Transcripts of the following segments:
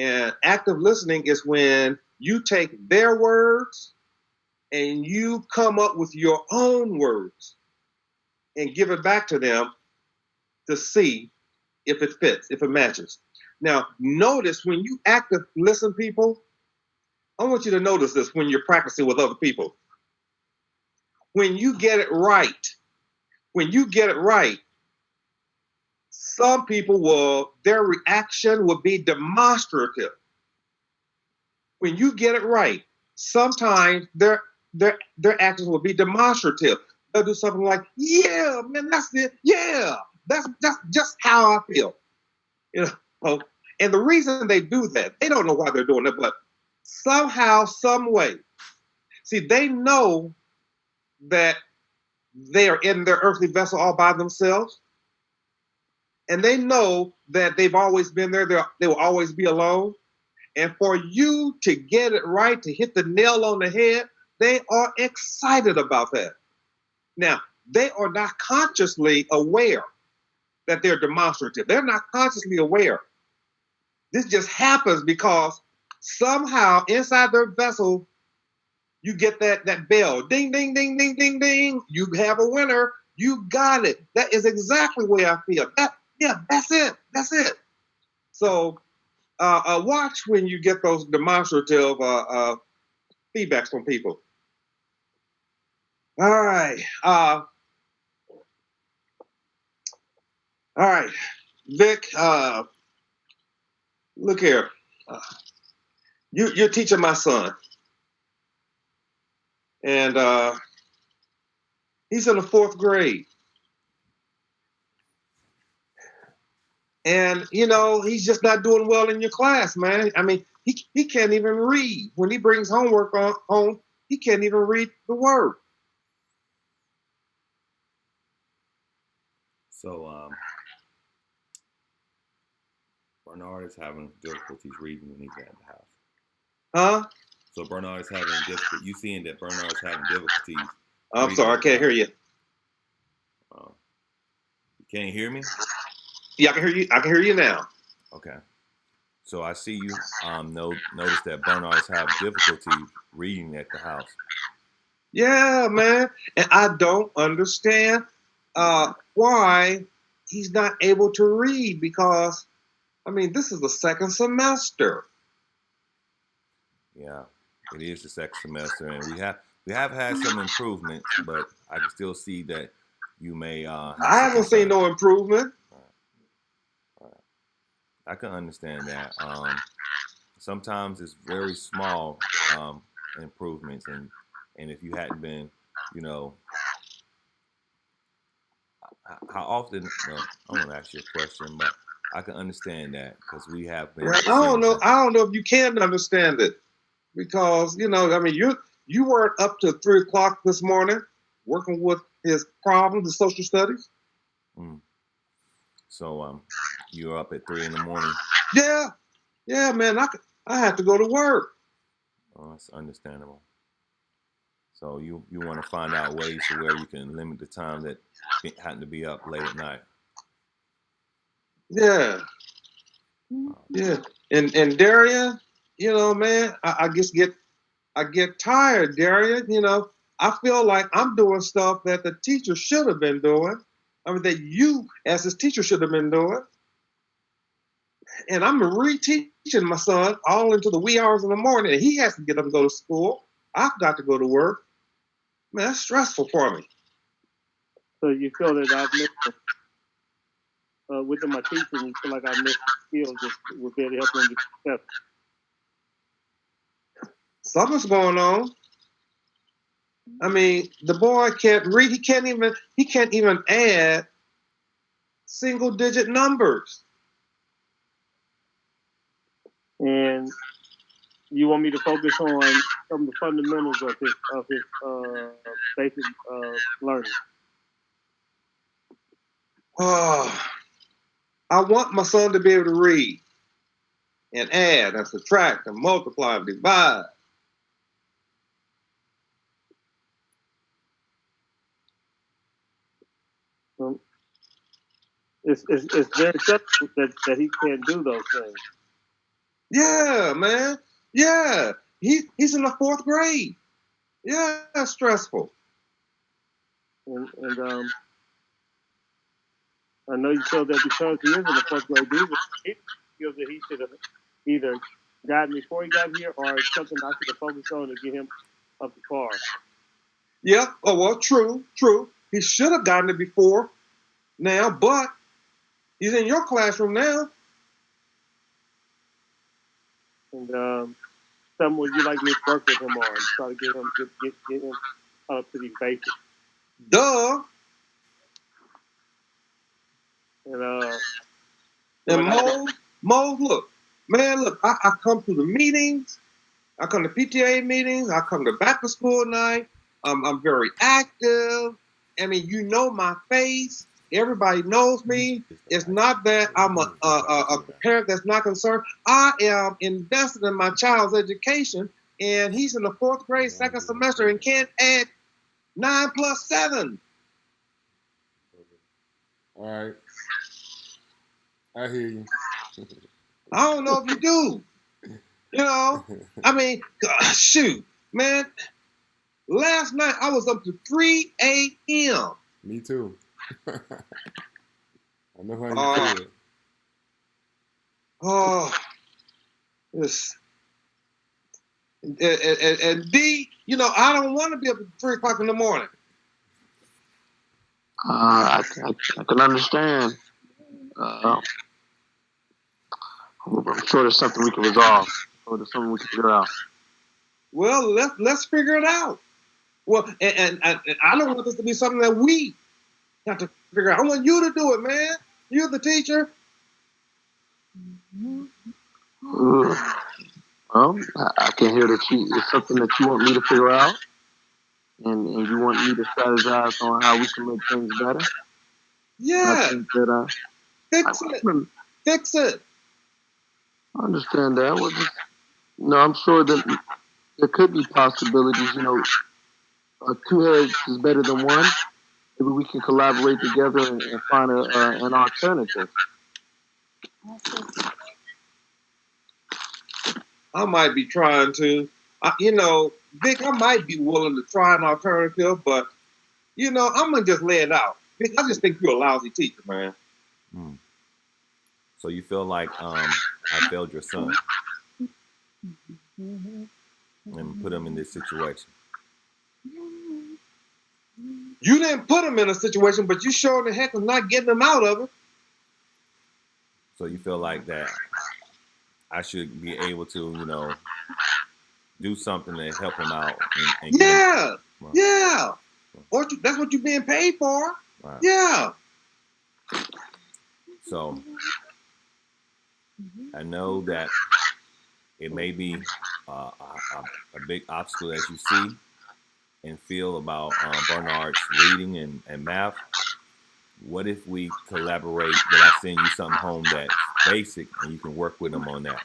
And active listening is when you take their words and you come up with your own words and give it back to them to see if it fits, if it matches. Now, notice when you active listen, people, I want you to notice this when you're practicing with other people. When you get it right, when you get it right, some people will, their reaction will be demonstrative. When you get it right, sometimes their actions will be demonstrative. They'll do something like, "Yeah, man, that's it. Yeah, that's just how I feel." You know, and the reason they do that, they don't know why they're doing it, but somehow, some way, see, they know that they are in their earthly vessel all by themselves, and they know that they've always been there. They will always be alone. And for you to get it right, to hit the nail on the head, they are excited about that. Now, they are not consciously aware that they're demonstrative. They're not consciously aware. This just happens because somehow inside their vessel, you get that bell. Ding, ding, ding, ding, ding, ding. You have a winner. You got it. That is exactly the way I feel. Yeah, that's it. That's it. So watch when you get those demonstrative feedbacks from people. All right. All right. Vic, look here. You're teaching my son, and he's in the fourth grade. And, he's just not doing well in your class, man. I mean, he can't even read. When he brings homework home, he can't even read the word. So Bernard is having difficulties reading when he's at the house. Huh? So Bernard is having difficulty. You seeing that Bernard is having difficulties? I'm sorry, I can't hear you. You can't hear me? Yeah, I can hear you. I can hear you now. Okay. So I see you notice that Bernard is having difficulty reading at the house. Yeah, man. And I don't understand why he's not able to read because, I mean, this is the second semester. Yeah, it is the second semester, and we have had some improvements, but I can still see that you may have I haven't seen no improvement. Right. I can understand that. Sometimes it's very small improvements, and if you hadn't been, you know, how often? Well, I want to ask you a question, but I can understand that because we have been. I don't know. I don't know if you can understand it because I mean, you weren't up to 3 o'clock this morning working with his problems in social studies. Mm. So you're up at 3 in the morning. Yeah, man. I have to go to work. Oh, that's understandable. So you want to find out ways to where you can limit the time that having to be up late at night. Yeah. Yeah. And Darian, man, I just get tired, Darian. I feel like I'm doing stuff that the teacher should have been doing. I mean, that you, as his teacher, should have been doing. And I'm reteaching my son all into the wee hours in the morning. And he has to get up and go to school. I've got to go to work. Man, that's stressful for me. So you feel that I've missed within my teaching, you feel like I missed skills that would be able to help them be successful. Something's going on. I mean, the boy can't read. He can't even add single digit numbers. And you want me to focus on some of the fundamentals of his basic learning. Oh, I want my son to be able to read and add and subtract and multiply and divide. It's very simple that he can't do those things. Yeah, man. Yeah. He's in the 4th grade. Yeah, that's stressful. And I know you feel that because he is in the 4th grade, he feels that he should have either gotten before he got here or something I should have focused on to get him up the par. Yeah. Oh well, true. He should have gotten it before now, but he's in your classroom now. And something would you like me to work with him on? Try to get him up to these basics. Duh. And Mo, look, man, look, I come to the meetings, I come to PTA meetings, I come to back to school night. I'm very active. I mean, you know my face. Everybody knows me. It's not that I'm a parent that's not concerned. I am invested in my child's education, and he's in the 4th grade, 2nd semester, and can't add 9 plus 7. All right. I hear you. I don't know if you do. You know, I mean, shoot, man. Last night I was up to 3 a.m. Me too. I know how you feel. Oh, this. And D, you know, I don't want to be up at 3 o'clock in the morning. I can understand. I'm sure there's something we can resolve, or there's something we can figure out. Well, let's figure it out. Well, and I don't want this to be something that we have to figure out. I want you to do it, man. You're the teacher. Well, I can hear that it's something that you want me to figure out, and you want me to strategize on how we can make things better. Yeah. I think that Fix it. I understand that. Well, I'm sure that there could be possibilities. You know, 2 heads is better than one. Maybe we can collaborate together and find an alternative. I might be trying to. You know, Vic, I might be willing to try an alternative, but, you know, I'm going to just lay it out. Vic, I just think you're a lousy teacher, man. So you feel like I failed your son and put him in this situation? You didn't put him in a situation, but you sure the heck was not getting him out of it. So you feel like that I should be able to, you know, do something to help him out. And yeah. Right. Yeah. That's what you're being paid for. Right. Yeah. So I know that it may be a big obstacle as you see and feel about Bernard's reading and math. What if we collaborate that I send you something home that's basic and you can work with him on that?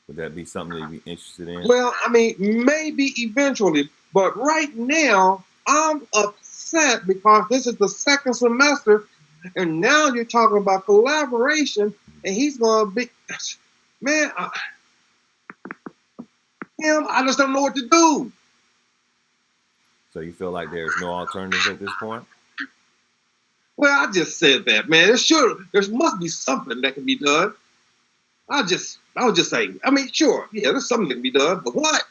Would that be something that you'd be interested in? Well, I mean, maybe eventually, but right now I'm upset because this is the 2nd semester and now you're talking about collaboration and he's going to be, man, I just don't know what to do. So you feel like there's no alternatives at this point? Well, I just said that, man. There must be something that can be done. I was just saying. I mean, sure, yeah, there's something that can be done, but what?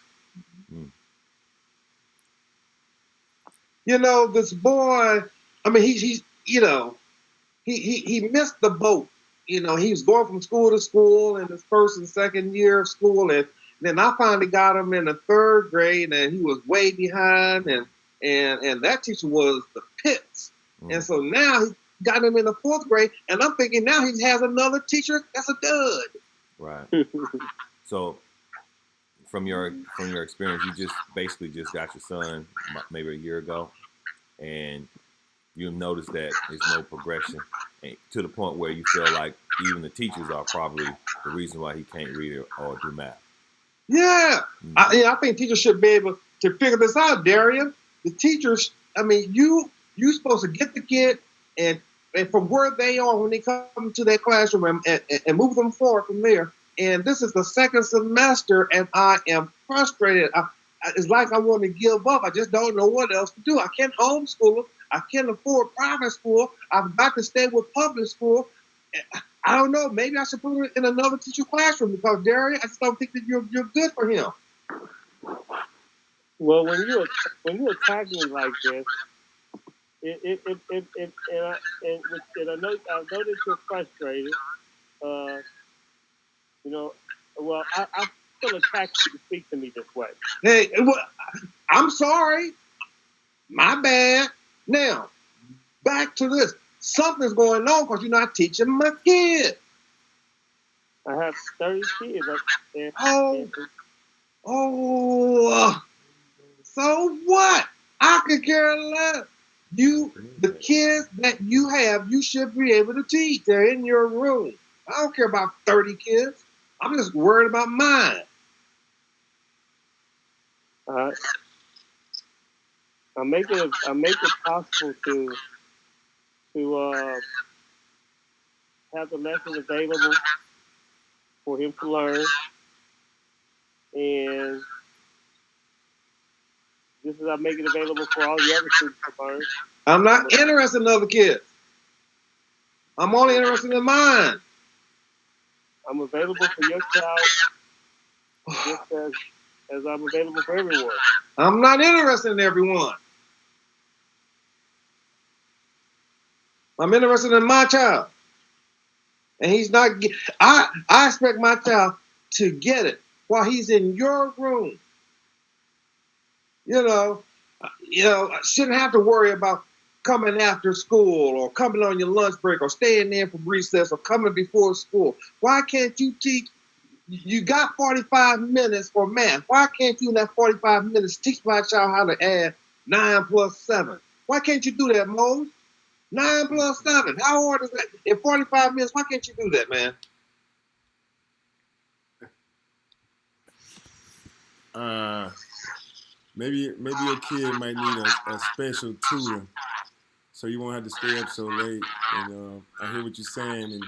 You know, this boy. I mean, he's you know, he missed the boat. You know, he was going from school to school in his 1st and 2nd year of school, and then I finally got him in the 3rd grade, and he was way behind, and that teacher was the pits. And so now he got him in the 4th grade, and I'm thinking now he has another teacher that's a dud. Right. So, from your experience, you just basically just got your son maybe a year ago, and you've noticed that there's no progression, to the point where you feel like even the teachers are probably the reason why he can't read or do math. Yeah, I think teachers should be able to figure this out, Darian. The teachers, I mean, you're supposed to get the kid and from where they are when they come to their classroom and move them forward from there. and this is the second semester, and I am frustrated. It's like I want to give up. I just don't know what else to do. I can't homeschool them. I can't afford private school. I've got to stay with public school. I don't know. Maybe I should put him in another teacher classroom because Darian, I just don't think that you're good for him. Well, when you attack me like this, and I know that you're frustrated. You know, well, I still attack you to speak to me this way. Hey, well, I'm sorry. My bad. Now, back to this. Something's going on because you're not teaching my kid. I have 30 kids. So what? I could care less. The kids that you have, you should be able to teach. They're in your room. I don't care about 30 kids. I'm just worried about mine. I make it possible to have the lessons available for him to learn, and I make it available for all the other students to learn. I'm not interested in other kids. I'm only interested in mine. I'm available for your child just as I'm available for everyone. I'm not interested in everyone. I'm interested in my child. And he's not. I expect my child to get it while he's in your room. I shouldn't have to worry about coming after school or coming on your lunch break or staying there for recess or coming before school. Why can't you teach? You got 45 minutes for math. Why can't you in that 45 minutes teach my child how to add 9 plus 7? Why can't you do that, Mose? 9 plus 7. How hard is that? In 45 minutes, why can't you do that, man? Maybe your kid might need a special tutor, so you won't have to stay up so late. And I hear what you're saying, and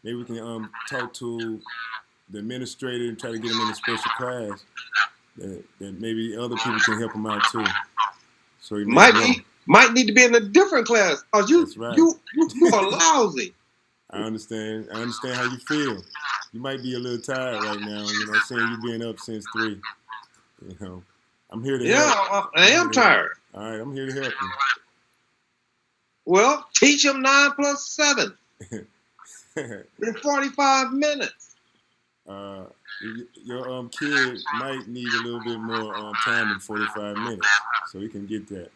maybe we can talk to the administrator and try to get him in a special class. That maybe other people can help him out too. So he might need to be in a different class because you are lousy. I understand how you feel. You might be a little tired right now. Saying you've been up since 3. I'm here to help. Yeah, I am tired. All right, I'm here to help you. Well, teach him 9 plus 7 in 45 minutes. Your kid might need a little bit more time than 45 minutes, so he can get that.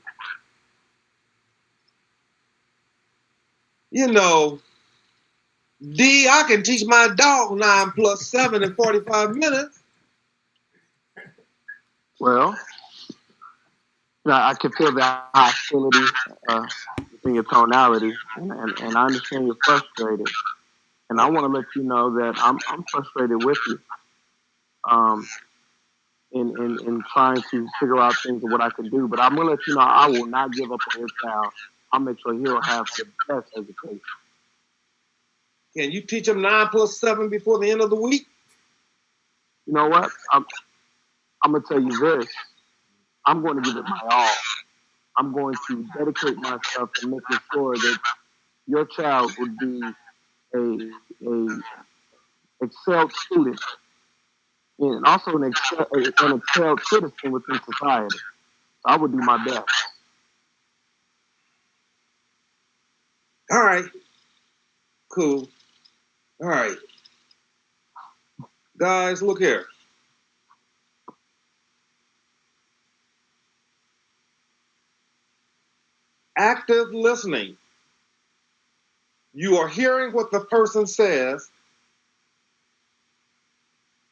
D, I can teach my dog 9 plus 7 in 45 minutes. Well, I can feel the hostility in your tonality, and I understand you're frustrated. And I want to let you know that I'm frustrated with you in trying to figure out things of what I can do. But I'm going to let you know I will not give up on your child. I'll make sure he'll have the best education. Can you teach him 9 plus 7 before the end of the week? You know what? I'm going to tell you this. I'm going to give it my all. I'm going to dedicate myself to making sure that your child would be a excelled student and also an excelled citizen within society. So I would do my best. All right. Cool. All right. Guys, look here. Active listening. You are hearing what the person says,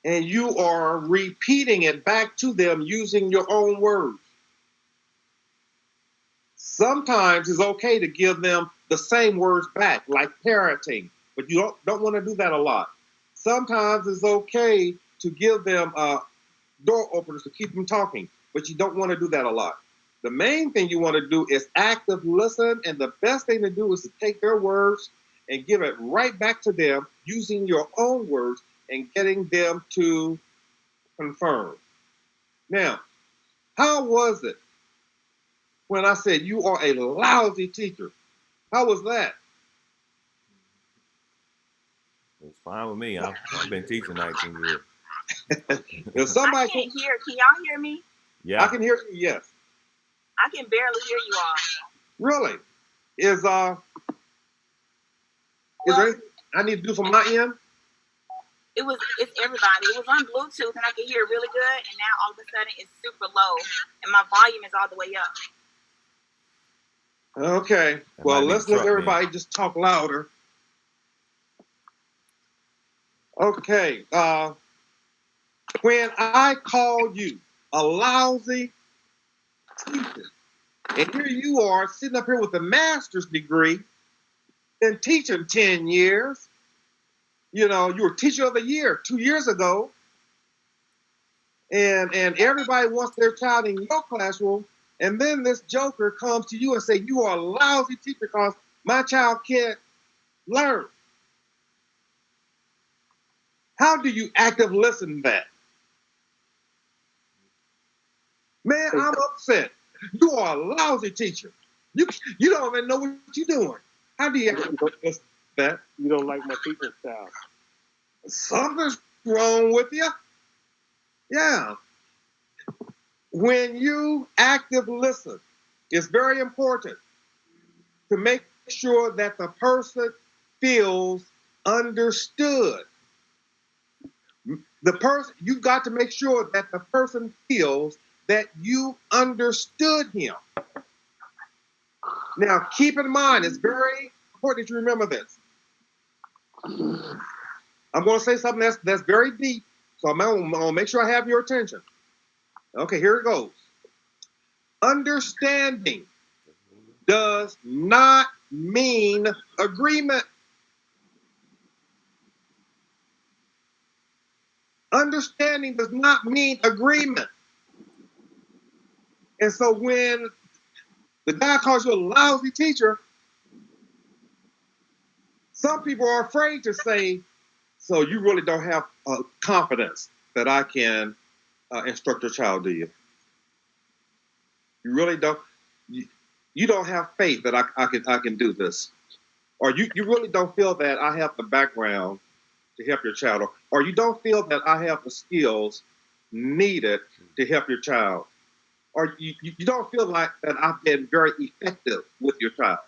and you are repeating it back to them using your own words. Sometimes it's okay to give them the same words back, like parroting, but you don't want to do that a lot. Sometimes it's okay to give them door openers to keep them talking, but you don't want to do that a lot. The main thing you want to do is active listen, and the best thing to do is to take their words and give it right back to them using your own words, and getting them to confirm. Now, how was it when I said you are a lousy teacher? How was that? It's fine with me. I've been teaching 19 years. If somebody, I can't hear. Can y'all hear me? Yeah. I can hear you. Yes. I can barely hear you all. Really? Is there Well, anything I need to do from my end? it's everybody. It was on Bluetooth and I could hear really good, and now all of a sudden it's super low and my volume is all the way up. Okay. That Well, might be let's the let truck everybody just talk louder. Okay. When I call you a lousy teacher, and here you are sitting up here with a master's degree, been teaching 10 years. You know, you were teacher of the year 2 years ago. And everybody wants their child in your classroom. And then this joker comes to you and say, you are a lousy teacher because my child can't learn. How do you actively listen to that? Man, I'm upset. You are a lousy teacher. You don't even know what you're doing. How do you actively listen to that? You don't like my teaching style. Something's wrong with you. Yeah. When you actively listen, it's very important to make sure that the person feels understood. You've got to make sure that the person feels that you understood him. Now, keep in mind, it's very important that you remember this. I'm going to say something that's very deep, so I'm going to make sure I have your attention. Okay, here it goes. Understanding does not mean agreement. Understanding does not mean agreement. And so when the guy calls you a lousy teacher, some people are afraid to say, so you really don't have confidence that I can instruct your child, do you? You really don't. You don't have faith that I can do this, or you really don't feel that I have the background to help your child, or you don't feel that I have the skills needed to help your child, or you don't feel like that I've been very effective with your child.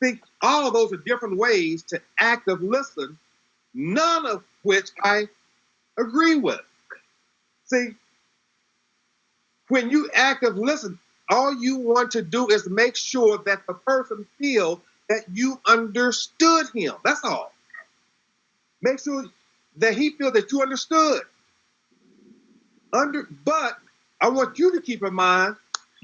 See, all of those are different ways to actively listen, none of which I agree with. See, when you actively listen, all you want to do is make sure that the person feels that you understood him. That's all. Make sure that he feels that you understood. But I want you to keep in mind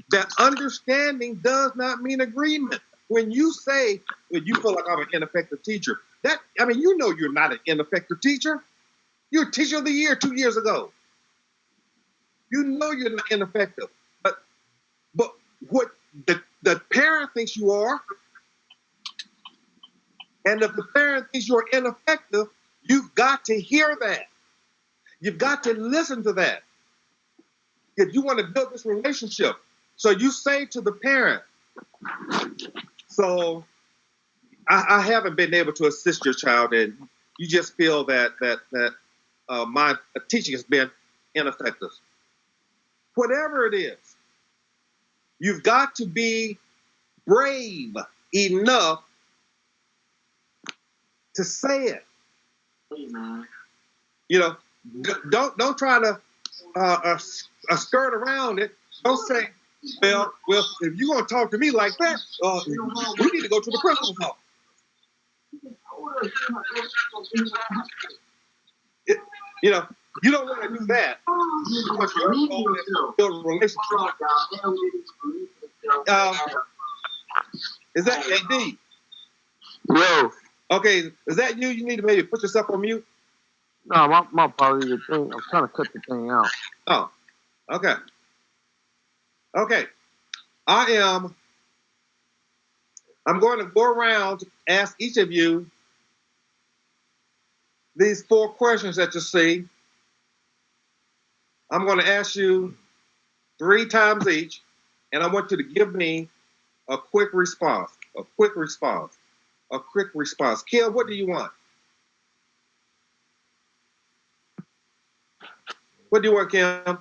that understanding does not mean agreement. When you say, well, you feel like I'm an ineffective teacher, you know you're not an ineffective teacher. You're teacher of the year 2 years ago. You know you're not ineffective. But what the parent thinks you are, and if the parent thinks you're ineffective, you've got to hear that. You've got to listen to that. If you want to build this relationship. So you say to the parent, so I haven't been able to assist your child, and you just feel that my teaching has been ineffective. Whatever it is, you've got to be brave enough to say it. You know, don't try to skirt around it. Don't say, well, if you're going to talk to me like that, we need to go to the principal's office. You know, you don't want to do that. But your goal is to build a relationship. Is that AD? Yo. Okay, is that you? You need to maybe put yourself on mute. No, my apologies. I'm trying to cut the thing out. Oh, okay. Okay. I'm going to go around to ask each of you These 4 questions that you see, I'm going to ask you 3 times each, and I want you to give me a quick response. A quick response. A quick response. Kim, what do you want? What do you want, Kim?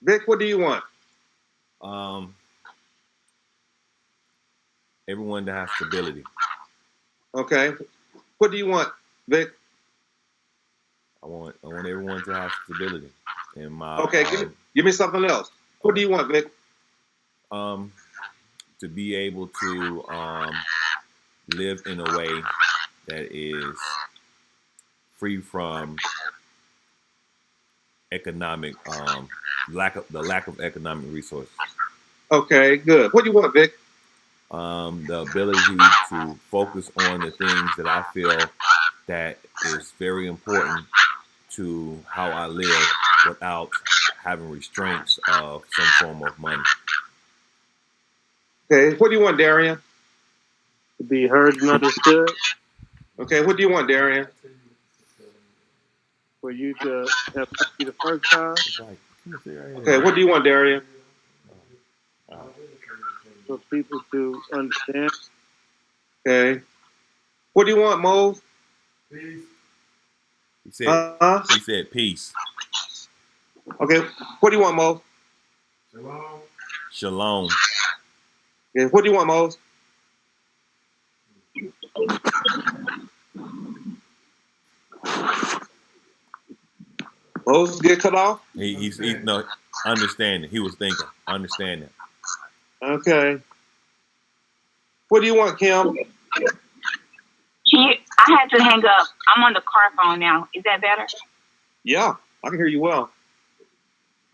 Vic, what do you want? Everyone to have stability. Okay. What do you want, Vic? I want everyone to have stability in my. Okay, give me something else. What do you want, Vic? To be able to live in a way that is free from economic lack of economic resources. Okay, good. What do you want, Vic? The ability to focus on the things that I feel that is very important to how I live without having restraints of some form of money. Okay, what do you want, Darian? To be heard and understood. Okay, what do you want, Darian? For you to have me the first time. Okay, what do you want, Darian? For people to understand. Okay. What do you want, Mose? He said peace. Okay, what do you want, Mose? Shalom. Okay, what do you want, Mose? Mose get cut off? He's no understanding. He was thinking. Understanding. Okay. What do you want, Kim? I had to hang up. I'm on the car phone now. Is that better? Yeah, I can hear you well.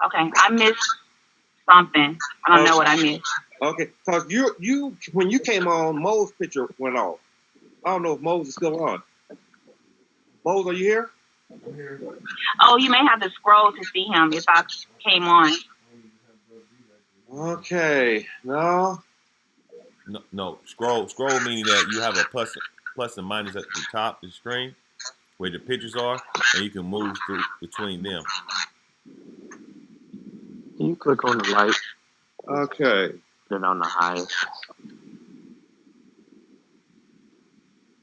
Okay, I missed something. I don't know what I missed. Okay, because you when you came on, Mo's picture went off. I don't know if Mose is still on. Mose, are you here? I'm here. Oh, you may have to scroll to see him if I came on. Okay, no. No. Scroll meaning that you have a plus and minus at the top of the screen where the pictures are, and you can move through between them. Can you click on the light? Okay. Then on the highest.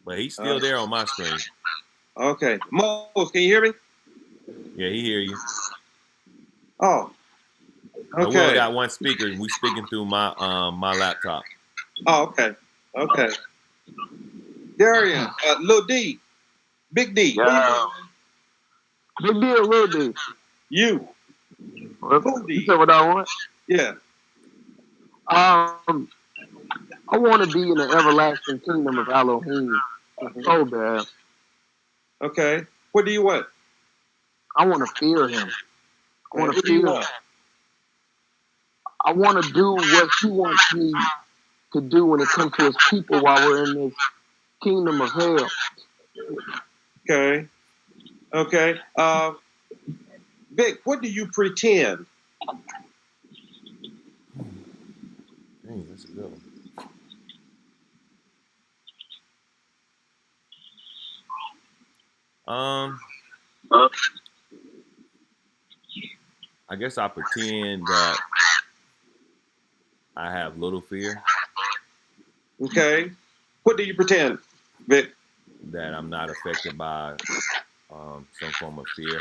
But he's still there on my screen. Okay. Mose, can you hear me? Yeah, he hear you. Oh. We only Okay. got one speaker, and we speaking through my my laptop. Oh, okay. Okay. Darian, Lil D, Big D. Yeah. Big deal, little D. You. You said what I want? Yeah. I want to be in the everlasting kingdom of Elohim. So bad. Okay. What do you want? I want to fear him. I want to What do you fear him. want? I want to do what he wants me to do when it comes to his people while we're in this kingdom of hell. Okay. Okay. Vic, what do you pretend? Dang, that's a good one. I guess I pretend that I have little fear, Okay. What do you pretend, Vic? that I'm not affected by some form of fear.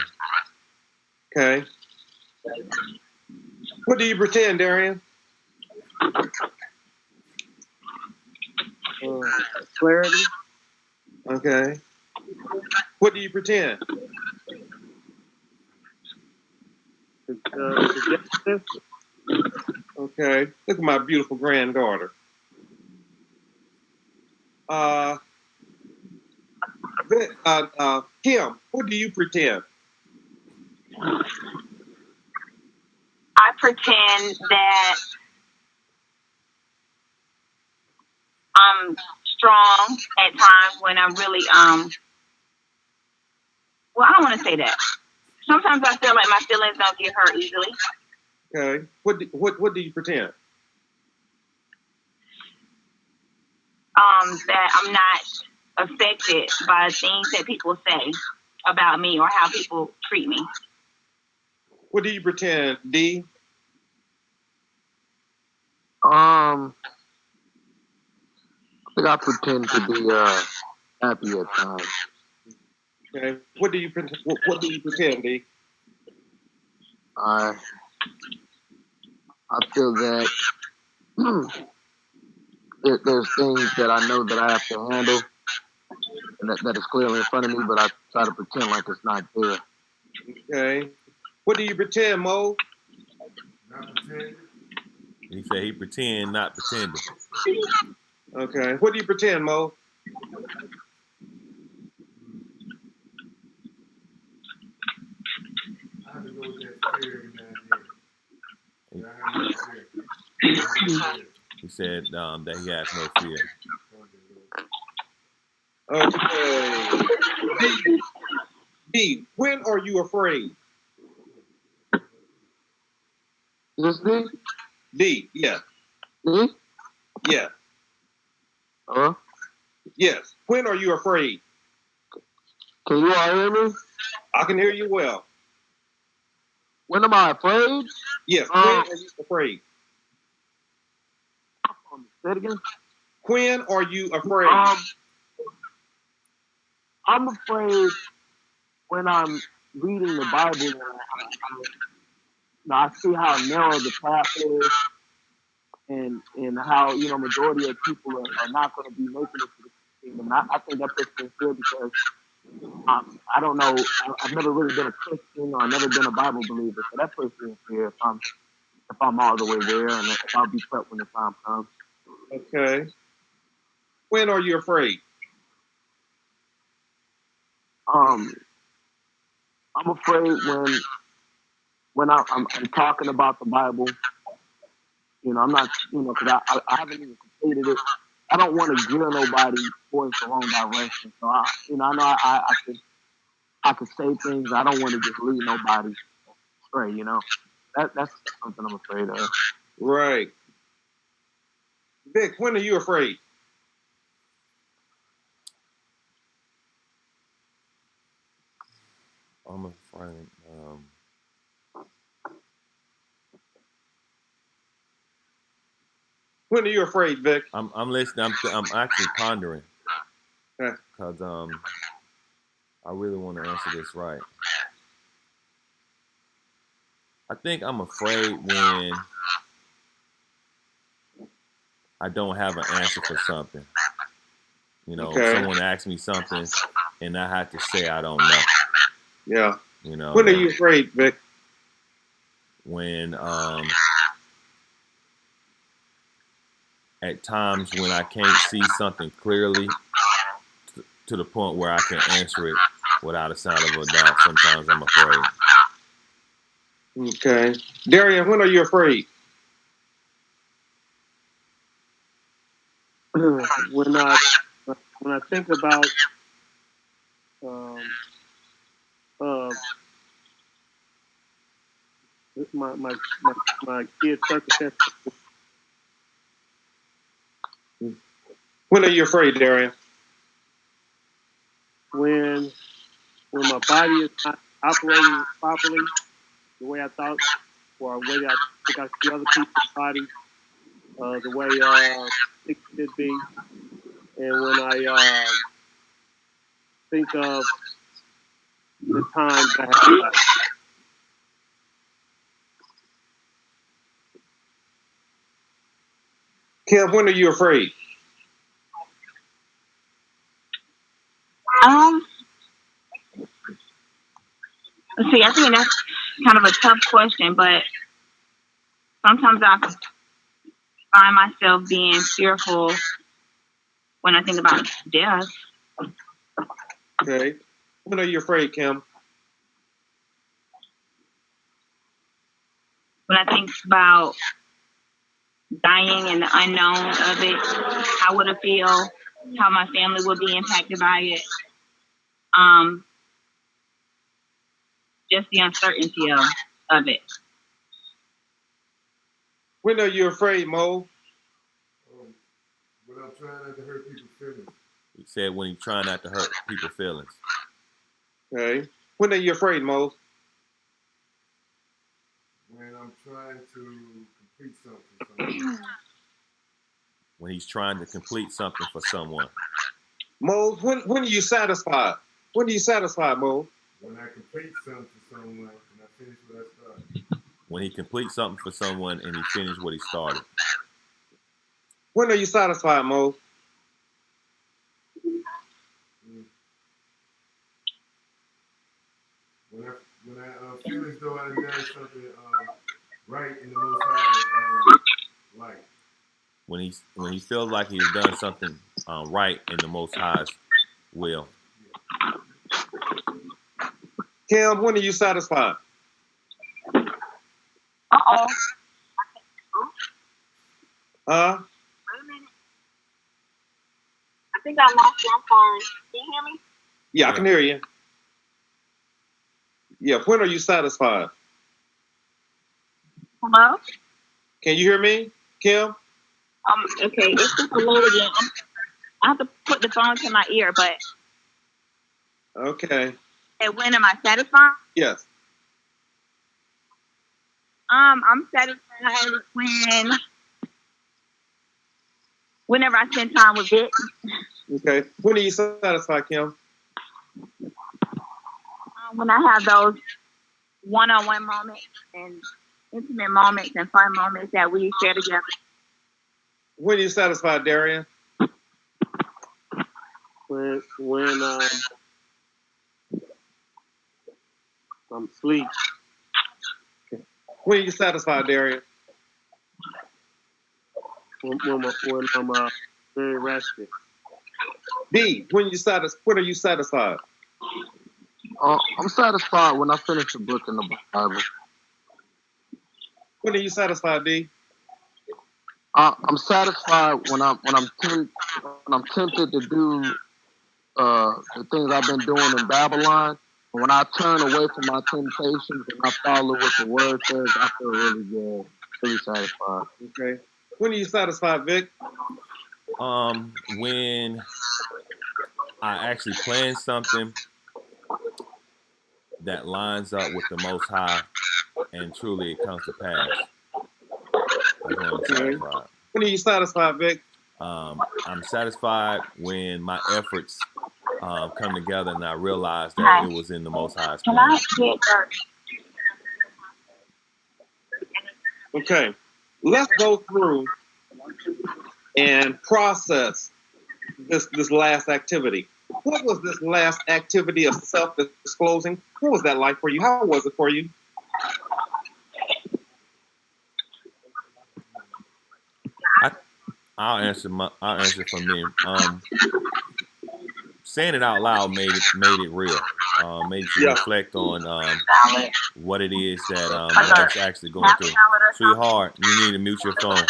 Okay. What do you pretend, Darian? Clarity. Okay. What do you pretend? Justice. Okay. Look at my beautiful granddaughter. Kim, what do you pretend? I pretend that I'm strong at times when I'm really well, I don't want to say that. Sometimes I feel like my feelings don't get hurt easily. Okay. What do you pretend? that I'm not affected by things that people say about me or how people treat me. What do you pretend, D? I think I pretend to be happy at times. Okay. What do you pretend? What do you pretend, D? I feel that there's things that I know that I have to handle, and that is clearly in front of me, but I try to pretend like it's not there. Okay. What do you pretend, Mo? Not pretending. He said he pretend not pretending. Okay. What do you pretend, Mo? I have to go with that fear every now and then. I have no fear. He said that he has no fear. Okay. D, when are you afraid? Is this me? D, yes. Me? Yes. Huh? Yes. When are you afraid? Can you all hear me? I can hear you well. When am I afraid? Yes. When are you afraid? Say it again. When are you afraid? I'm afraid when I'm reading the Bible and I see how narrow the path is, and how majority of people are not going to be making it to the kingdom. I think that puts me in fear because I don't know. I've never really been a Christian or I've never been a Bible believer, so that puts me in fear if I'm all the way there and if I'll be prepped when the time comes. Okay. When are you afraid? I'm afraid when I'm talking about the Bible. I'm not, because I haven't even completed it. I don't want to gear nobody towards the wrong direction. So I know I could say things. I don't want to just lead nobody astray. That's something I'm afraid of. Right. Vic, when are you afraid? I'm afraid. When are you afraid, Vic? I'm listening. I'm actually pondering Okay. because I really want to answer this right. I think I'm afraid when I don't have an answer for something. Okay. Someone asks me something and I have to say I don't know. Yeah. When are you afraid, Vic? When at times when I can't see something clearly to the point where I can answer it without a sound of a doubt, sometimes I'm afraid. Okay. Darian, when are you afraid? When I think about my kids' circumstances. When are you afraid, Darian? When my body is not operating properly the way I thought, or the way I think I see other people's bodies, the way it should be, and when I think of the times I have. Kim, when are you afraid? See, I think that's kind of a tough question, but sometimes I find myself being fearful when I think about death. Okay. When are you afraid, Kim? When I think about dying and the unknown of it, how would it feel, how my family would be impacted by it, just the uncertainty of it. When are you afraid, Mo? When I'm trying not to hurt people's feelings. He said when he's trying not to hurt people's feelings. Okay. When are you afraid, Mose? When I'm trying to complete something. When he's trying to complete something for someone. Mose, when are you satisfied? When are you satisfied, Mose? When I complete something for someone and I finish what I started. When he completes something for someone and he finished what he started. When are you satisfied, Mose? When I feel as though I've done something right in the Most High life. When he feels like he's done something right in the Most High's will. Kim, when are you satisfied? Uh-oh. Huh? Wait a minute. I think I lost you. I'm sorry. Can you hear me? Yeah, I can hear you. Yeah, when are you satisfied? Hello? Can you hear me, Kim? Okay, it's just a little again. I have to put the phone to my ear, but Okay. and when am I satisfied? Yes. I'm satisfied whenever I spend time with Vic. Okay. When are you satisfied, Kim? When I have those one-on-one moments and intimate moments and fun moments that we share together. When are you satisfied, Darian? When I'm asleep. When are you satisfied, Darian? When I'm very rested. D, when are you satisfied? I'm satisfied when I finish a book in the Bible. When are you satisfied, D? I'm satisfied when I'm tempted to do the things I've been doing in Babylon. And when I turn away from my temptations and I follow what the word says, I feel really good, really satisfied. Okay. When are you satisfied, Vic? When I actually plan something that lines up with the Most High and truly it comes to pass. That's when I'm satisfied. When are you satisfied, Vic? I'm satisfied when my efforts come together and I realize that it was in the Most High's Can plan. I get that? Okay. Let's go through and process this last activity. What was this last activity of self-disclosing? What was that like for you? How was it for you? I'll answer for me. Saying it out loud made it real. Made you reflect on what it is that I was actually going through. Sweetheart, you need to mute your phone.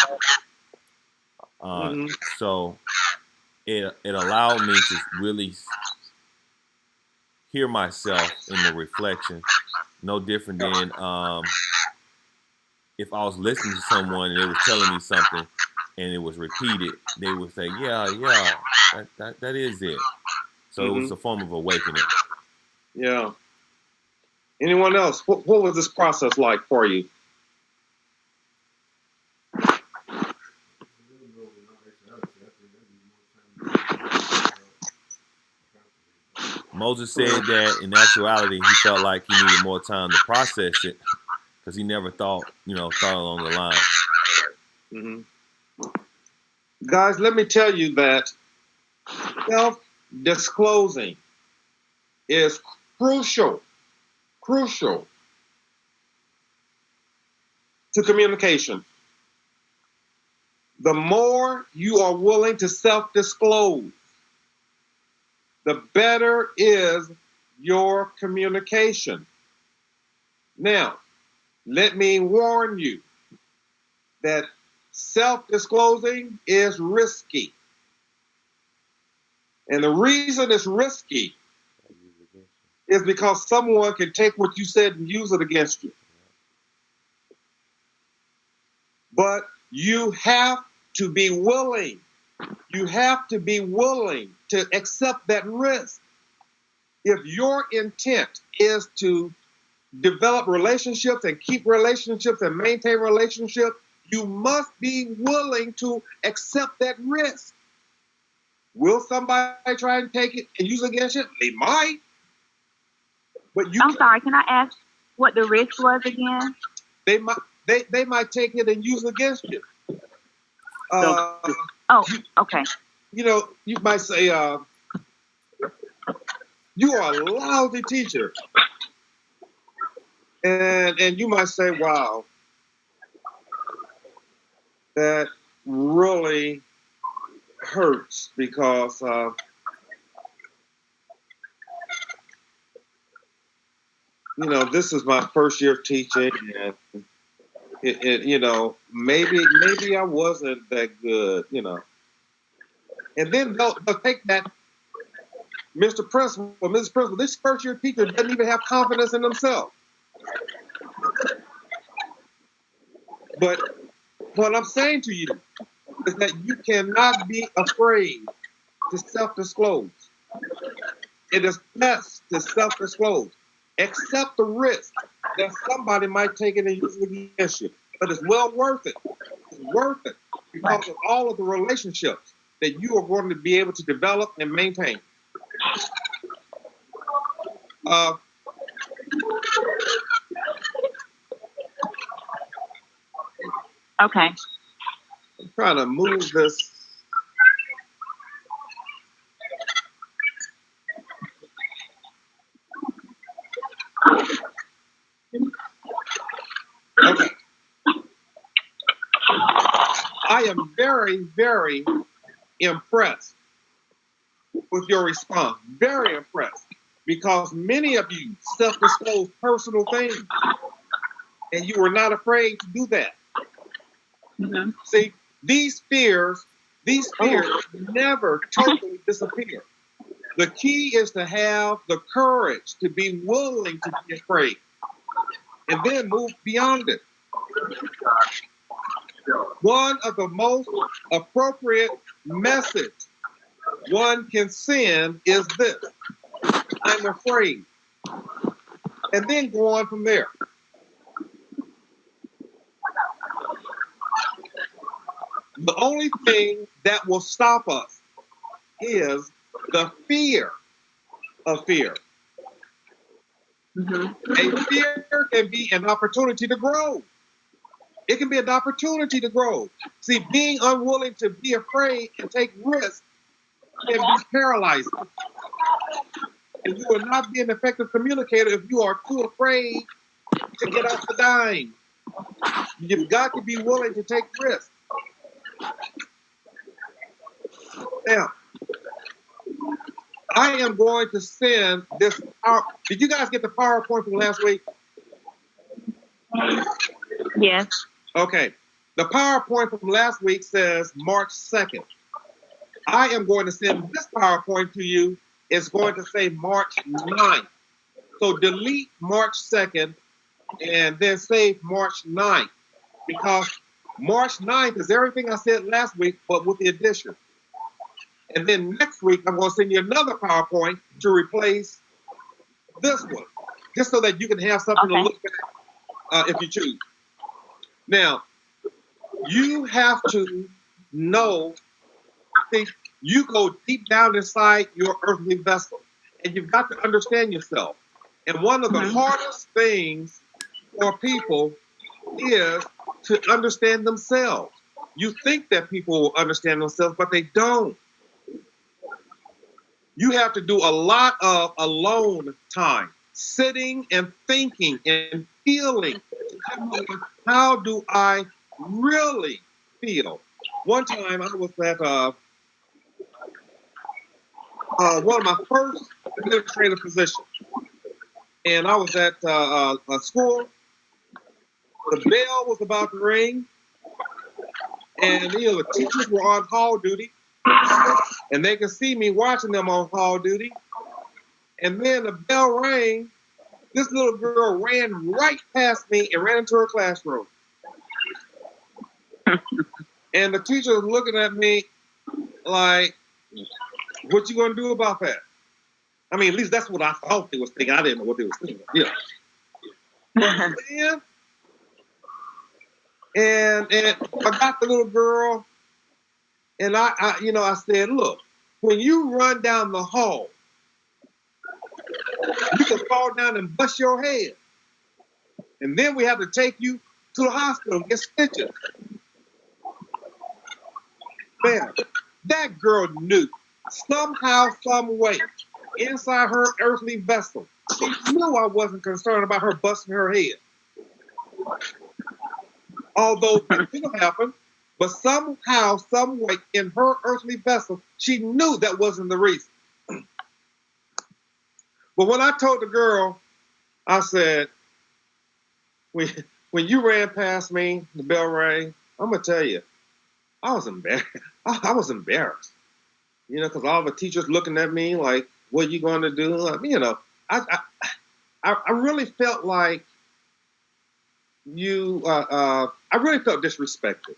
So it allowed me to really hear myself in the reflection. No different than if I was listening to someone and they was telling me something and it was repeated, they would say, yeah, that is it. So it was a form of awakening. Yeah. Anyone else? What was this process like for you? Moses said that in actuality, he felt like he needed more time to process it because he never thought along the lines. Guys, let me tell you that self-disclosing is crucial to communication. The more you are willing to self-disclose, the better is your communication. Now, let me warn you that self-disclosing is risky. And the reason it's risky is because someone can take what you said and use it against you. But you have to be willing You have to be willing to accept that risk. If your intent is to develop relationships and keep relationships and maintain relationships, you must be willing to accept that risk. Will somebody try and take it and use it against you? They might. But you I'm sorry, can I ask what the risk was again? they might take it and use it against you. Oh, okay. You know, you might say, you are a lousy teacher. And you might say, wow, that really hurts because you know, this is my first year teaching, and you know, maybe I wasn't that good, you know. And then they'll take that, Mr. Principal, Mrs. Principal, this first year teacher doesn't even have confidence in themselves. But what I'm saying to you is that you cannot be afraid to self-disclose. It is best to self-disclose. Accept the risk that somebody might take it and use it against you. But it's well worth it. It's worth it because of all of the relationships that you are going to be able to develop and maintain. Okay. I'm trying to move this. Okay. I am very, very impressed with your response. Very impressed. Because many of you self-disclose personal things. And you were not afraid to do that. Mm-hmm. See, these fears never totally disappear. The key is to have the courage to be willing to be afraid and then move beyond it. One of the most appropriate message one can send is this: I'm afraid. And then go on from there. The only thing that will stop us is the fear of fear. Mm-hmm. A fear can be an opportunity to grow. It can be an opportunity to grow. See, being unwilling to be afraid and take risks can be paralyzing. And you will not be an effective communicator if you are too afraid to get off the dime. You've got to be willing to take risks. Now, I am going to send this out. Did you guys get the PowerPoint from last week? Yes. Okay. The PowerPoint from last week says March 2nd. I am going to send this PowerPoint to you. It's going to say March 9th. So delete March 2nd and then save March 9th. Because March 9th is everything I said last week, but with the addition. And then next week, I'm going to send you another PowerPoint to replace this one, just so that you can have something to look at if you choose. Now, you have to know, see, you go deep down inside your earthly vessel, and you've got to understand yourself. And one of the hardest things for people is to understand themselves. You think that people will understand themselves, but they don't. You have to do a lot of alone time, sitting and thinking and feeling. How do I really feel? One time I was at one of my first administrative positions, and I was at a school. The bell was about to ring, and you know, the teachers were on hall duty. And they could see me watching them on hall duty. And then the bell rang. This little girl ran right past me and ran into her classroom. And the teacher was looking at me like, what you gonna do about that? I mean, at least that's what I thought they was thinking. I didn't know what they was thinking. Yeah. But then, and I got the little girl, and I said, look, when you run down the hall, you can fall down and bust your head, and then we have to take you to the hospital and get stitches. Man, that girl knew somehow, some way, inside her earthly vessel, she knew I wasn't concerned about her busting her head. Although it could have happened, but somehow, some way, in her earthly vessel, she knew that wasn't the reason. But when I told the girl, I said, when you ran past me, the bell rang, I'm going to tell you, I was embarrassed. I was embarrassed, because all the teachers looking at me like, what are you going to do? Like, I really felt like I really felt disrespected,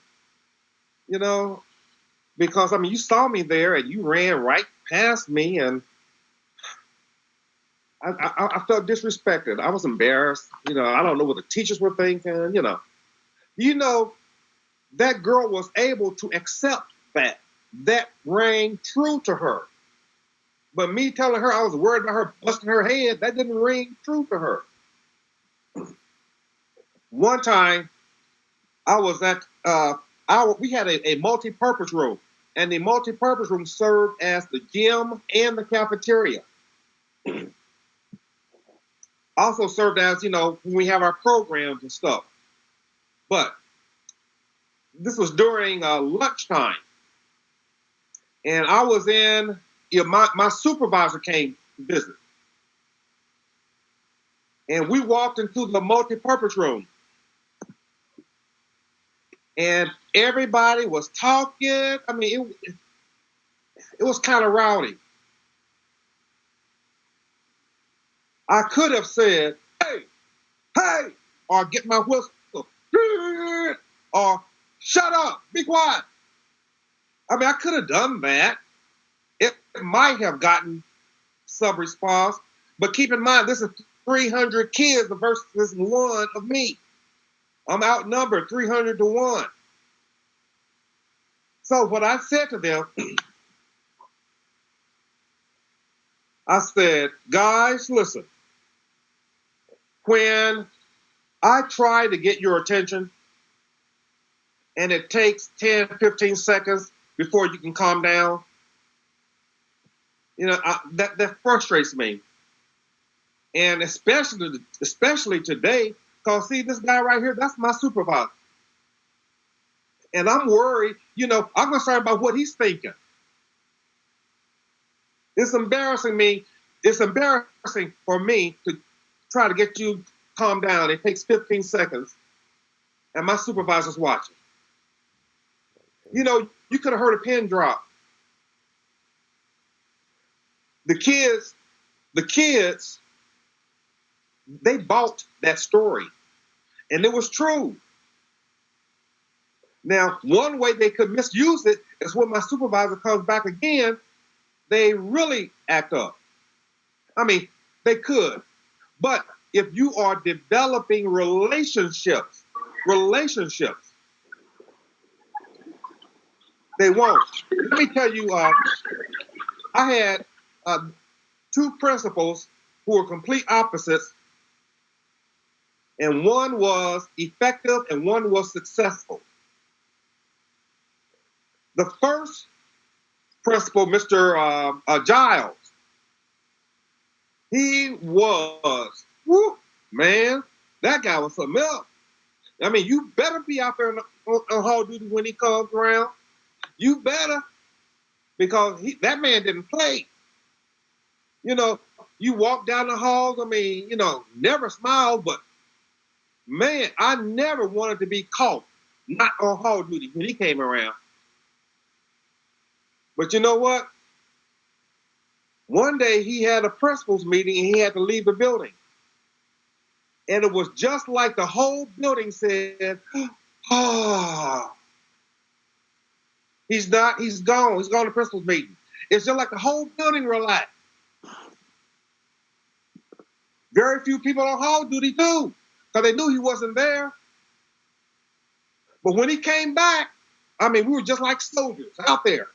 because, you saw me there and you ran right past me, and I felt disrespected. I was embarrassed. I don't know what the teachers were thinking, that girl was able to accept that. That rang true to her. But me telling her I was worried about her busting her head, that didn't ring true to her. One time, I was at, we had a multi-purpose room, and the multi-purpose room served as the gym and the cafeteria. Also served as, when we have our programs and stuff. But this was during lunchtime. And I was in, my supervisor came to visit. And we walked into the multi-purpose room. And everybody was talking. It was kind of rowdy. I could have said, hey, or get my whistle, or shut up, be quiet. I could have done that. It might have gotten some response, but keep in mind, this is 300 kids versus one of me. I'm outnumbered 300 to 1. So what I said to them, I said, guys, listen, when I try to get your attention and it takes 10, 15 seconds before you can calm down, that frustrates me. And especially today, because see, this guy right here, that's my supervisor. And I'm worried, I'm concerned about what he's thinking. It's embarrassing for me to try to get you calm down. It takes 15 seconds. And my supervisor's watching. You could have heard a pin drop. The kids, they bought that story. And it was true. Now, one way they could misuse it is when my supervisor comes back again, they really act up. They could. But if you are developing relationships, they won't. Let me tell you, I had 2 principals who were complete opposites, and one was effective and one was successful. The first principal, Mr. Giles, he was, man, that guy was something else. You better be out there on hall duty when he comes around. You better, because that man didn't play. You walk down the halls, never smiled, but man, I never wanted to be caught not on hall duty when he came around. But you know what? One day he had a principal's meeting and he had to leave the building. And it was just like the whole building said, oh. He's not. He's gone. He's gone to principal's meeting. It's just like the whole building relaxed. Very few people on hall duty too, because they knew he wasn't there. But when he came back, I mean, we were just like soldiers out there.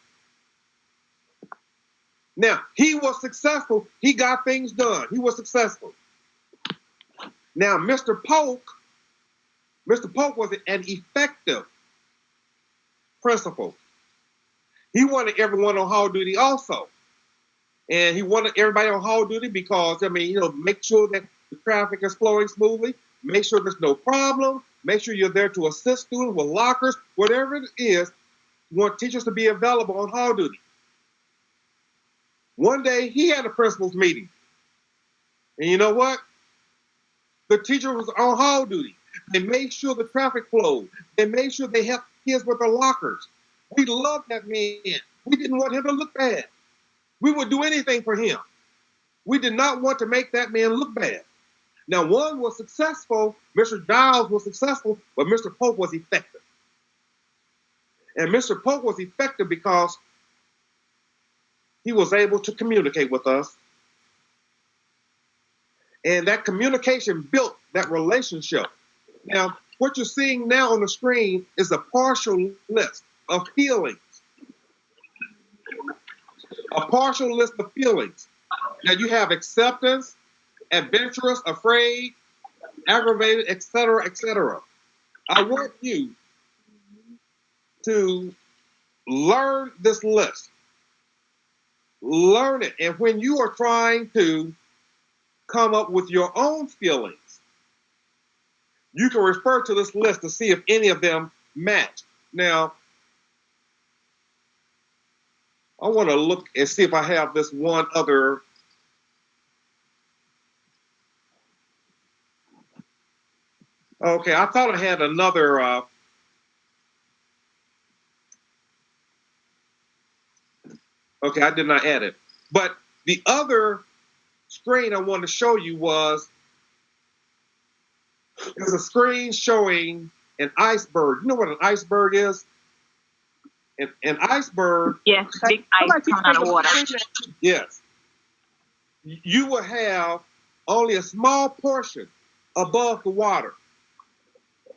Now, he was successful. He got things done. He was successful. Now, Mr. Polk was an effective principal. He wanted everyone on hall duty also. And he wanted everybody on hall duty because, I mean, make sure that the traffic is flowing smoothly, make sure there's no problem, make sure you're there to assist students with lockers, whatever it is. You want teachers to be available on hall duty. One day, he had a principal's meeting. And you know what? The teacher was on hall duty. They made sure the traffic flowed. They made sure they helped kids with their lockers. We loved that man. We didn't want him to look bad. We would do anything for him. We did not want to make that man look bad. Now, one was successful. Mr. Giles was successful, but Mr. Polk was effective. And Mr. Polk was effective because he was able to communicate with us. And that communication built that relationship. Now, what you're seeing now on the screen is a partial list of feelings. A partial list of feelings. Now you have acceptance, adventurous, afraid, aggravated, etc., etc. I want you to learn this list. Learn it. And when you are trying to come up with your own feelings, you can refer to this list to see if any of them match. Now, I want to look and see if I have this one other. Okay, I thought I had another. Okay, I did not add it. But the other screen I wanted to show you was there's a screen showing an iceberg. You know what an iceberg is? An iceberg. Yes, big ice coming out of water. Yes. You will have only a small portion above the water.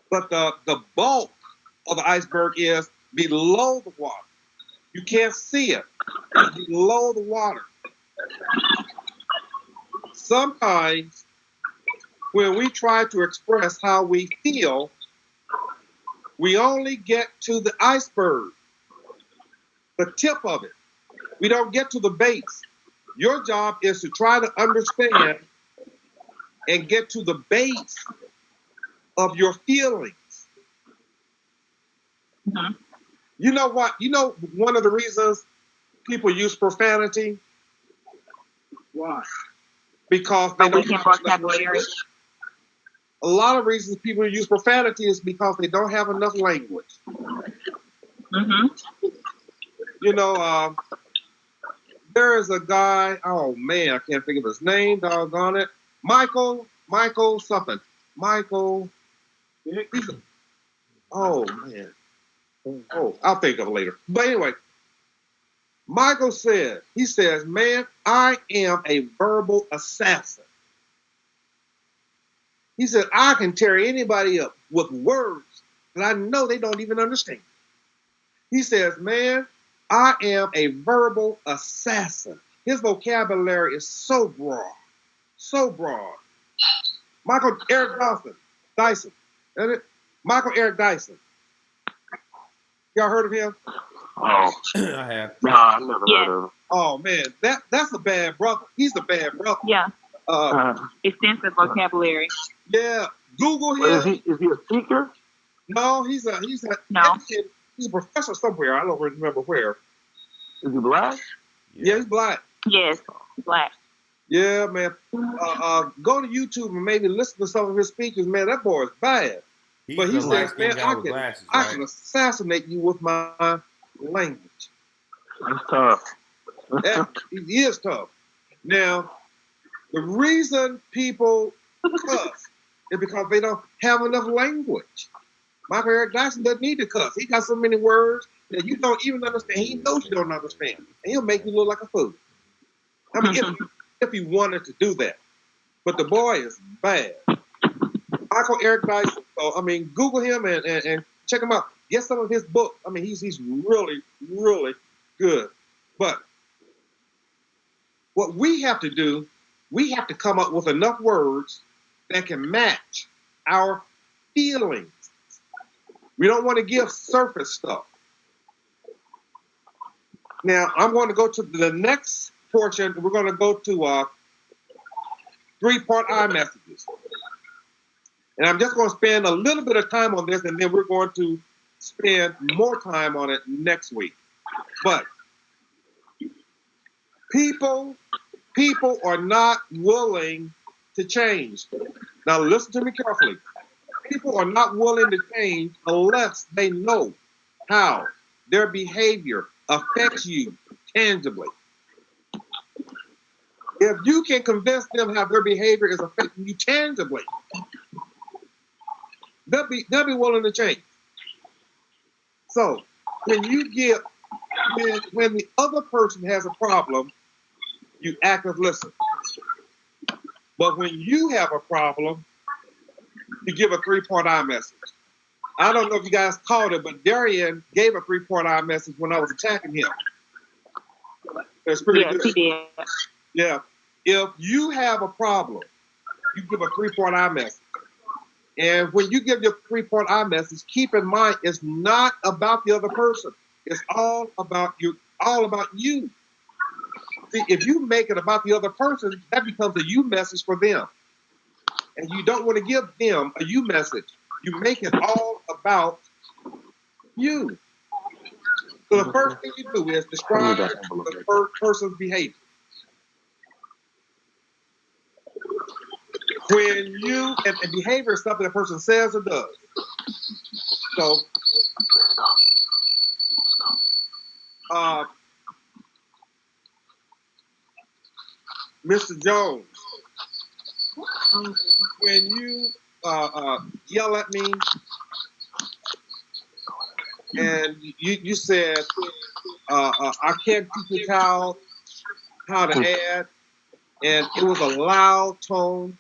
But the bulk of the iceberg is below the water. You can't see it. It's below the water. Sometimes when we try to express how we feel, we only get to the iceberg, the tip of it. We don't get to the base. Your job is to try to understand and get to the base of your feelings. Mm-hmm. You know what? You know one of the reasons people use profanity? Why? Because they don't Weekend vocabulary. A lot of reasons people use profanity is because they don't have enough language. Mm-hmm. You know, there is a guy, oh man, I can't think of his name, doggone it. Michael something. Michael, oh man. Oh, I'll think of it later. But anyway, Michael says, man, I am a verbal assassin. He said, I can tear anybody up with words that I know they don't even understand. He says, man, I am a verbal assassin. His vocabulary is so broad, so broad. Michael Eric Dyson. Isn't it? Michael Eric Dyson. Y'all heard of him? Oh, I have. nah, I never heard of him. Oh man, that's a bad brother. He's a bad brother. Yeah, Uh, extensive vocabulary. yeah. Google But him. is he a speaker? No, he's a No. he's a professor somewhere. I don't remember where. Is he black? Yeah, he's black. Yes, black. Yeah, man. Go to YouTube and maybe listen to some of his speeches. Man, that boy is bad. He's But he the says, light-skinned man, guy with glasses, I right? can assassinate you with my language. That's tough. He is tough. Now, the reason people cuss is because they don't have enough language. Michael Eric Dyson doesn't need to cuss. He got so many words that you don't even understand. He knows you don't understand, and he'll make you look like a fool. I mean, if he wanted to do that, but the boy is bad. Michael Eric Dyson. So I mean, Google him and check him out. Get some of his books. I mean, he's really, really good. But what we have to do, we have to come up with enough words that can match our feelings. We don't want to give surface stuff. Now, I'm going to go to the next portion. We're going to go to 3-part iMessages. And I'm just going to spend a little bit of time on this, and then we're going to spend more time on it next week. But people are not willing to change. Now, listen to me carefully. People are not willing to change unless they know how their behavior affects you tangibly. If you can convince them how their behavior is affecting you tangibly, they'll be willing to change. So when the other person has a problem, you act as listen. But when you have a problem, you give a 3-part iMessage. I don't know if you guys caught it, but Darian gave a 3-part iMessage when I was attacking him. That's pretty good. He did. Yeah. If you have a problem, you give a 3-part iMessage. And when you give your 3-part iMessage, keep in mind it's not about the other person. It's all about you. All about you. See, if you make it about the other person, that becomes a you message for them. And you don't want to give them a you message. You make it all about you. So the first thing you do is describe the first person's behavior. When you, and behavior is something a person says or does. So, Mr. Jones, when you yell at me and you said, I can't teach a child how to add, and it was a loud tone,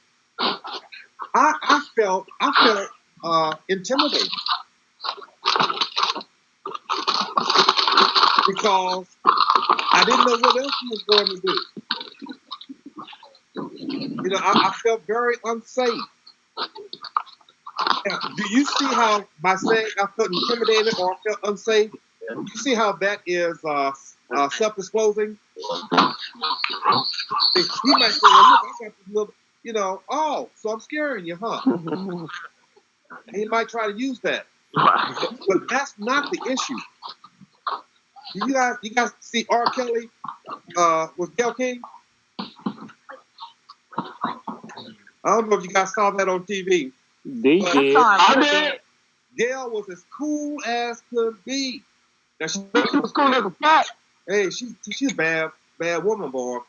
I felt intimidated because I didn't know what else he was going to do. You know, I felt very unsafe. Now, do you see how by saying I felt intimidated or I felt unsafe, you see how that is self-disclosing? He might say, well, look, I got this little, you know, oh, so I'm scaring you, huh? He might try to use that. But that's not the issue. You guys see R. Kelly with Gayle King? I don't know if you guys saw that on TV. They But did. I did. Gayle was as cool as could be. Now She was cool as a cat. hey, she's a bad woman, boy.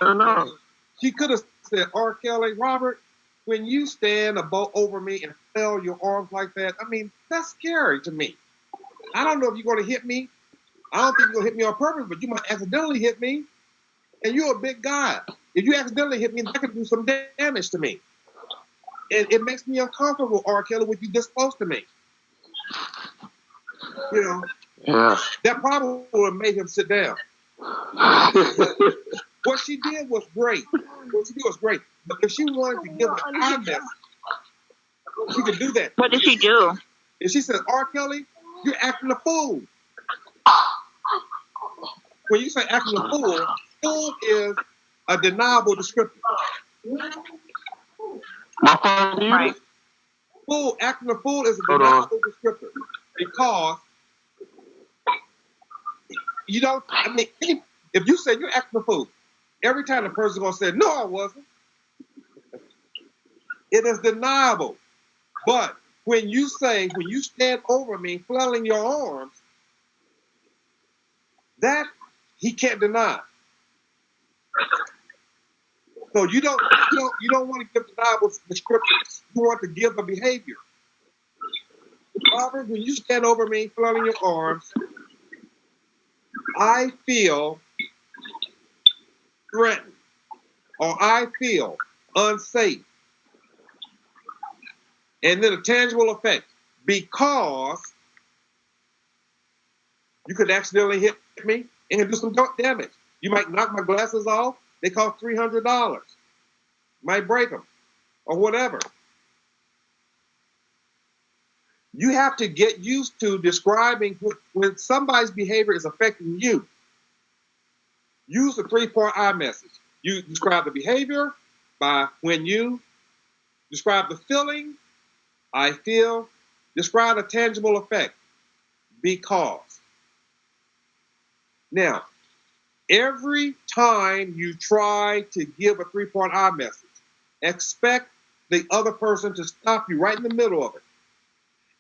I know. She could have said, R. Kelly, Robert, when you stand over me and flail your arms like that, I mean, that's scary to me. I don't know if you're going to hit me. I don't think you're going to hit me on purpose, but you might accidentally hit me. And you're a big guy. If you accidentally hit me, that could do some damage to me. And it makes me uncomfortable, R. Kelly, with you this close to me. You know, Yeah. that probably would have made him sit down. What she did was great. But if she wanted to give an iMessage, she could do that. What did she do? And she said, R. Kelly, you're acting a fool. When you say acting a fool is a deniable descriptor. My phone muted. Right. Acting a fool is a Hold on. deniable descriptor because you don't. I mean, if you say you're acting a fool, every time the person's gonna say, "No, I wasn't." It is deniable. But when you stand over me, flailing your arms, that he can't deny. So you don't want to give deniable descriptors. You want to give a behavior. Robert, when you stand over me, flailing your arms, I feel threatened or I feel unsafe. And then a tangible effect, because you could accidentally hit me and do some damage. You might knock my glasses off. They cost $300. Might break them or whatever. You have to get used to describing when somebody's behavior is affecting you. Use the 3-part I message. You describe the behavior by when you, describe the feeling, I feel, describe a tangible effect, because. Now, every time you try to give a 3-part I message, expect the other person to stop you right in the middle of it.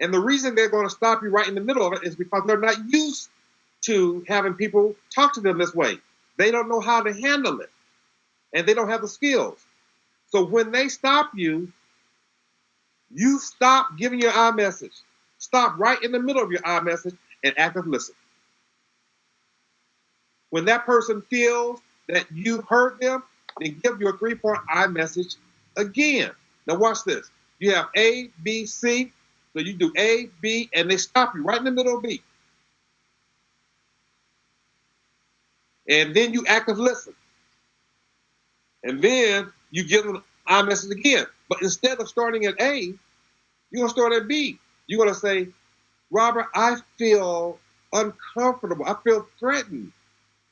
And the reason they're going to stop you right in the middle of it is because they're not used to having people talk to them this way. They don't know how to handle it, and they don't have the skills. So when they stop you, you stop giving your I message. Stop right in the middle of your I message and active listen. When that person feels that you heard them, then give your 3-part I message again. Now watch this. You have A, B, C. So you do A, B, and they stop you right in the middle of B. And then you active listen. And then you give them I message again. But instead of starting at A, you're going to start at B. You're going to say, Robert, I feel uncomfortable. I feel threatened.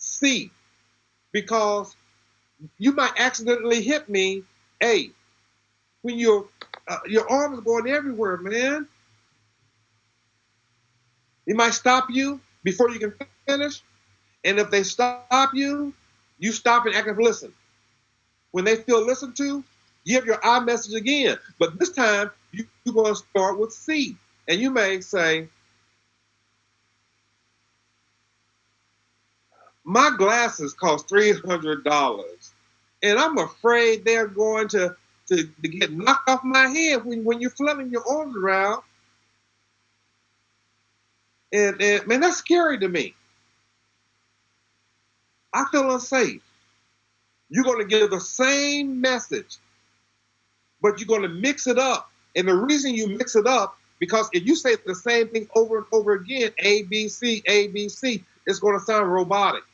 C, because you might accidentally hit me. A, when your arm is going everywhere, man. He might stop you before you can finish. And if they stop you, you stop and active listen. When they feel listened to, give your I message again. But this time, you're going to start with C. And you may say, my glasses cost $300. And I'm afraid they're going to get knocked off my head when you're flailing your arms around. And man, that's scary to me. I feel unsafe. You're going to give the same message, but you're going to mix it up. And the reason you mix it up, because if you say the same thing over and over again, A, B, C, it's going to sound robotic.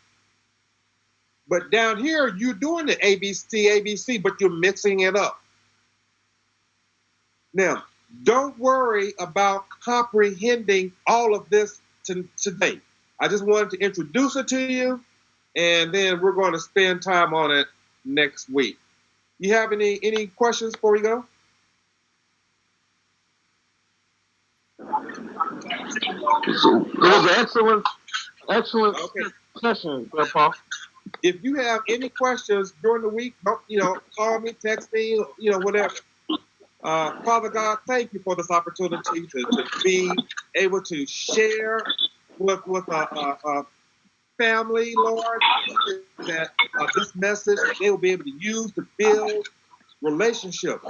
But down here, you're doing the ABC, but you're mixing it up. Now, don't worry about comprehending all of this today. I just wanted to introduce it to you, and then we're going to spend time on it next week. You have any questions before we go? So it was an excellent session, Grandpa. If you have any questions during the week, call me, text me, whatever. Father God, thank you for this opportunity to be able to share with a family, Lord, that this message they will be able to use to build relationships.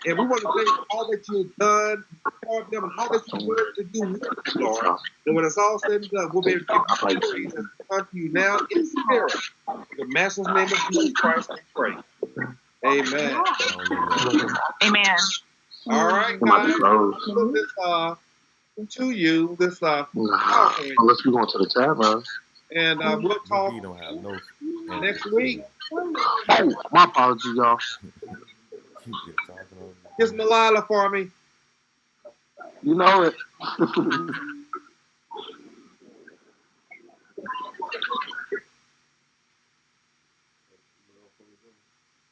And we want to thank all that you've done for them and all that you're willing to do with them, Lord. And when it's all said and done, we'll be able to give praise and come to you now in spirit. In the Master's name of Jesus Christ, we pray. Amen. Amen. All right, guys. Put this to you, this Unless we're going to the tavern. And we'll talk We don't have no next week. Oh, my apologies, y'all. Here's Malala for me. You know it.